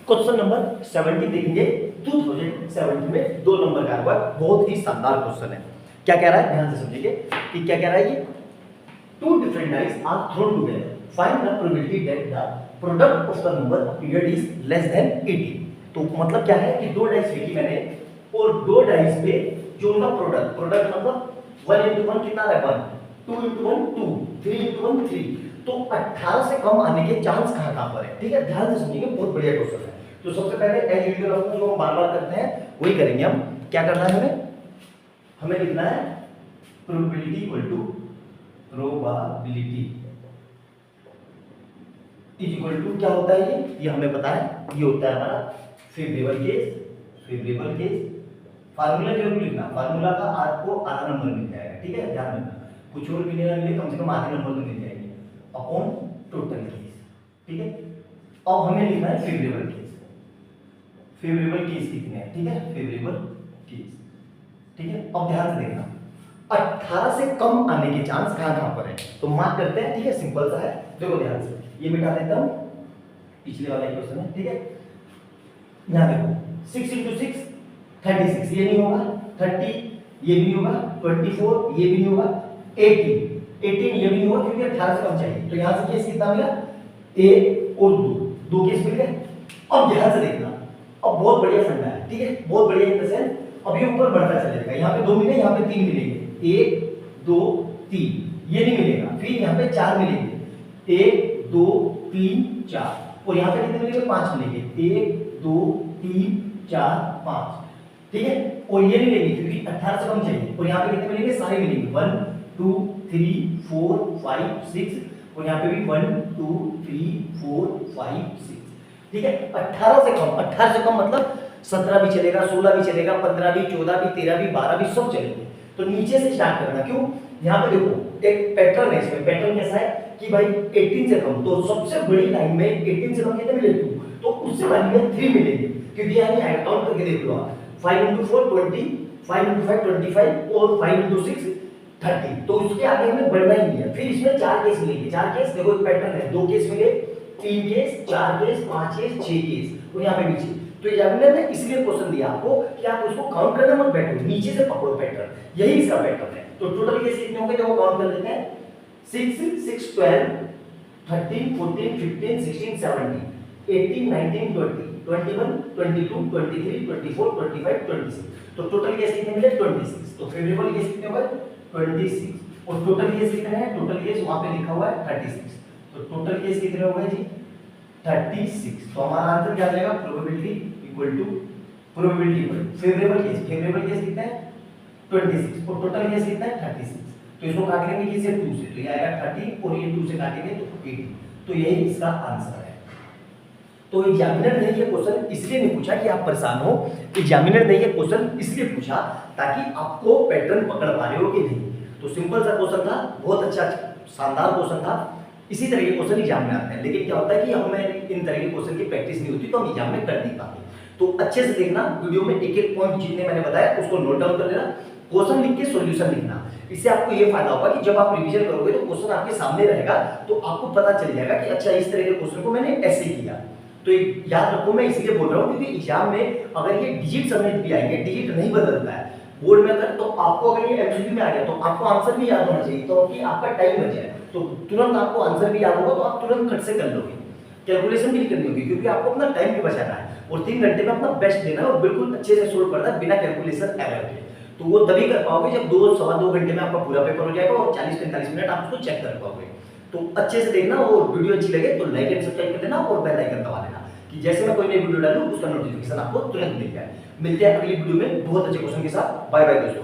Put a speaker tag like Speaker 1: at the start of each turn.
Speaker 1: Question number 70 देखेंगे 2070 में 2 number का हुआ, बहुत ही शानदार क्वेश्चन है। क्या कह रहा है, ध्यान से समझिए कि क्या कह रहा है ये, two different dice are thrown together, find the probability that the product of the number appeared is less than 80। तो मतलब क्या है कि दो डाइस फेंकी मैंने और दो डाइस पे जो उनका प्रोडक्ट मतलब 1 into 1 कितना है 1, 2 into 1 2, 3 into 1 3, तो 18 से कम आने के चांस कहां पर है। ठीक है, ध्यान से सुनिए, बहुत बढ़िया क्वेश्चन है। तो सबसे पहले एज यूजुअल अपना जो हम बार-बार करते हैं वही करेंगे हम। क्या करना है हमें लिखना है probability equal to probability is equal to क्या होता है ये हमें पता है, ये होता है हमारा फेवरेबल केस। फार्मूला जरूर लिखना, फार्मूला का आपको आधा नंबर मिल जाएगा। ठीक है, ध्यान रखना, कुछ और मिले ना मिले कम से कम आधे नंबर तो मिल जाएंगे अपॉन टोटल केस। ठीक है, अब हमें लिखना है फेवरेबल केस कितने हैं। ठीक है, फेवरेबल केस। ठीक है, अब ध्यान से देखना 18 से कम आने के चांस कहां पर है, तो मार्क करते हैं। ठीक है, सिंपल सा है, देखो ध्यान से, ये मिटा देता हूं, पिछले वाला क्वेश्चन है। ठीक है, यहां देखो 6 into 6 36, ये नहीं होगा, 30 ये भी नहीं होगा, 24 ये भी नहीं होगा, 18 ये भी नहीं होगा क्योंकि 18 से कम चाहिए। तो यहां से केस कितना मिला, एक और दो केस मिल गए। अब ध्यान से देखना, अब बहुत बढ़िया फंडा है। ठीक है, बहुत बढ़िया इन द सेंस, अब ये ऊपर बढ़ता चलेगा, यहाँ पे 2 मिले, यहाँ पे 3 मिलेंगे, 1 2 3 ये नहीं मिलेगा, फिर यहाँ पे 4 मिलेंगे, 1 2 3 4, और यहाँ पे कितने मिलेंगे, 5 मिलेंगे, 1 2 3 4 5। ठीक है, और ये नहीं मिलेंगे क्योंकि 18 से कम चाहिए, और यहाँ पे कितने मिलेंगे, सारे मिलेंगे 1 2 3 4 5 6, और यहाँ पे भी 1 2 3 4 5 6। ठीक है, 18 से कम मतलब 17 भी चलेगा, 16 भी चलेगा, 15 भी, 14 भी, 13 भी, 12 भी, सब चलेंगे। तो नीचे से स्टार्ट करना, क्यों, यहाँ पे देखो एक पैटर्न है, इसमें पैटर्न कैसा है कि भाई 18 से कम, तो सबसे बड़ी लाइन में 18 से कम कितने मिले 2, तो उससे वाली में 3 मिलेंगे, क्योंकि यहाँ ऐड काउंट करके देख लो आप, 5 into 4 20, 5 into 5 25, और 5 into 6 30, तो उसके आगे हमें बढ़ना ही नहीं है। फिर इसमें 4 केस मिलेंगे, 4 केस देखो एक पैटर्न है, 2 केस मिले, 3 केस, 4 केस, 5 केस, 6 केस, और यहाँ पे नीचे। तो एग्जामिनर ने इसलिए क्वेश्चन दिया आपको कि आप उसको काउंट करने मत बैठो, नीचे से पकड़ो पैटर्न, यही इसका पैटर्न है। तो टोटल केस कितने होंगे, देखो काउंट कर लेते हैं, 6 6 12 13 14 15 16 17 18 19 20 21 22 23 24 25 26, तो टोटल केस कितने मिले 26। तो फेवरेबल केस कितने हो गए 26, और टोटल केस कितने हैं, टोटल केस वहां पे लिखा हुआ है 36, तो टोटल केस कितने हो गए जी 36। तो हमारा आंसर क्या आ जाएगा, probability equal to favourable case कितना है 26, और टोटल केस कितना है 36। तो इसको काट लेंगे किससे 2 से, तो ये आएगा 30, और ये 2 से काटेंगे तो 80, तो यही इसका आंसर है। तो एग्जामिनर ने ये क्वेश्चन इसलिए नहीं पूछा कि आप परेशान हो, एग्जामिनर ने ये क्वेश्चन इसलिए पूछा ताकि आपको पैटर्न पकड़ पा रहे हो कि नहीं। तो सिंपल सा क्वेश्चन था, बहुत अच्छा शानदार क्वेश्चन था। इसी तरह के क्वेश्चन एग्जाम में आते हैं, लेकिन क्या होता है कि हमें इन तरह के क्वेश्चन की प्रैक्टिस नहीं होती, तो हम एग्जाम में कर नहीं पाते। तो अच्छे से देखना वीडियो में, एक एक पॉइंट जितने मैंने बताया उसको नोट डाउन कर लेना, क्वेश्चन लिख के सॉल्यूशन लिखना। इससे आपको ये फायदा होगा कि जब आप रिवीजन करोगे तो क्वेश्चन आपके सामने रहेगा, तो आपको पता चल जाएगा कि अच्छा इस तरह के क्वेश्चन को मैंने ऐसे किया। तो याद रखो, मैं इसलिए बोल रहा हूँ क्योंकि एग्जाम में अगर ये डिजिट समेत भी आएंगे, डिजिट नहीं बदलता है बोर्ड में अगर, तो आपको अगर ये एमसीक्यू में आ गया तो आपको आंसर भी याद होना चाहिए, तो कि आपका टाइम बच जाए, तो तुरंत आपको आंसर भी याद होगा, तो आप तुरंत खट से कर लोगे, कैलकुलेशन भी नहीं करनी होगी, क्योंकि आपको अपना टाइम भी बचाना है और 3 घंटे में अपना बेस्ट देना है और बिल्कुल अच्छे से सोल्व करना है बिना कैलकुलेशन एरर के। तो वो तभी कर पाओगे जब 2 सवा 2 घंटे में आपका पूरा पेपर हो जाएगा और 40-45 मिनट आप उसको चेक कर पाओगे। तो अच्छे से देखना, और वीडियो अच्छी लगे तो लाइक एंड सब्सक्राइब कर देना और बेल आइकन दबा देना कि जैसे मैं कोई नई वीडियो डालूं उसका नोटिफिकेशन आपको तुरंत मिल जाए। मिलते हैं अगली वीडियो में बहुत अच्छे क्वेश्चन के साथ। बाय बाय दोस्तों।